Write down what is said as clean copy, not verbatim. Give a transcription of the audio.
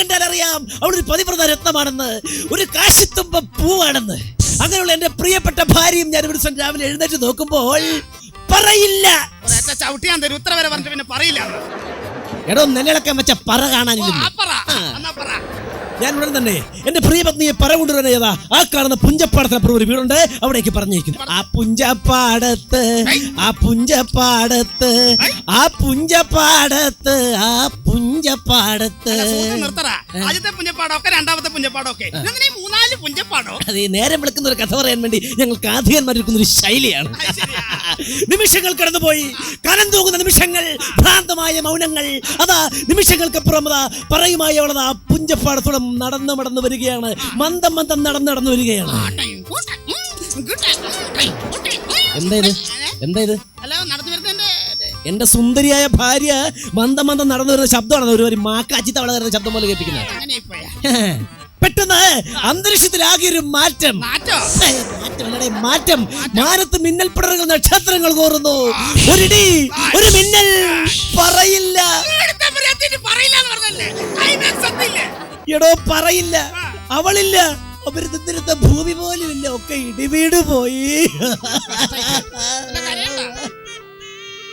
കണ്ടാൽ അറിയാം അവളൊരു പതിവ്രത രത്നമാണെന്ന്, ഒരു കാശിത്തുമ്പ പൂവാണെന്ന്. അങ്ങനെയുള്ള എന്റെ പ്രിയപ്പെട്ട ഭാര്യയും ഞാൻ ഒരു ദിവസം രാവിലെ എഴുന്നേറ്റ് നോക്കുമ്പോൾ പറയില്ല. ചവിട്ടിയാൻ തരും ഉത്തര വരെ പറഞ്ഞിട്ട് പിന്നെ പറയില്ല. എടോ നെല്ലളക്കം വെച്ച പറ കാണാനില്ല. ഞാൻ ഉടൻ തന്നെ എന്റെ പ്രിയപത്നിയെ പറ കൊണ്ടുവരുന്ന ഏതാ ആ കാണുന്ന പുഞ്ചപ്പാടത്തിനപ്പുറം ഒരു വീടുണ്ട്, അവിടേക്ക് പറഞ്ഞേക്കുന്നു. ആ പുഞ്ചപ്പാടത്ത് ആ പുഞ്ചപ്പാടത്ത് ആ പുഞ്ചപ്പാടത്ത് ആ പുഞ്ചപ്പാടത്ത് ആദ്യത്തെ പുഞ്ചപ്പാടൊക്കെ രണ്ടാമത്തെ പുഞ്ചപ്പാടൊക്കെ മൂന്നാല് പുഞ്ചപ്പാടോ. അത് ഈ നേരം വിളിക്കുന്ന ഒരു കഥ പറയാൻ വേണ്ടി ഞങ്ങൾക്ക് ആധികന്മാരിക്കുന്ന ഒരു ശൈലിയാണ്. നിമിഷങ്ങൾ കടന്നുപോയി, കനം തൂങ്ങുന്ന നിമിഷങ്ങൾ, ഭ്രാന്തമായ മൗനങ്ങൾ. അതാ നിമിഷങ്ങൾക്കപ്പുറം അതാ പറയുമായി അവളതാ പുഞ്ചപ്പാടത്തോടെ നടന്നു വരികയാണ്. മന്ദം നടന്നു വരികയാണ്. എന്താ ഇത്? എന്റെ സുന്ദരിയായ ഭാര്യ മന്ദം നടന്നു വരുന്ന ശബ്ദമാണ് ഒരു മാക്കാച്ചി തവള വരുന്ന ശബ്ദം പോലെ കേൾപ്പിക്കുന്നത്. പെട്ടെന്ന് അന്തരീക്ഷത്തിലാകെ ഒരു മാറ്റം. മാനത്ത് മിന്നൽ പിടറുകൾ, നക്ഷത്രങ്ങൾ കോറുന്നു. ഒരിടി, ഒരു മിന്നൽ. പറയില്ല. എടോ പറയില്ല, അവളില്ല, അവരുന്ന ഭൂമി പോലും ഇല്ല, ഒക്കെ ഇടിവീട് പോയി.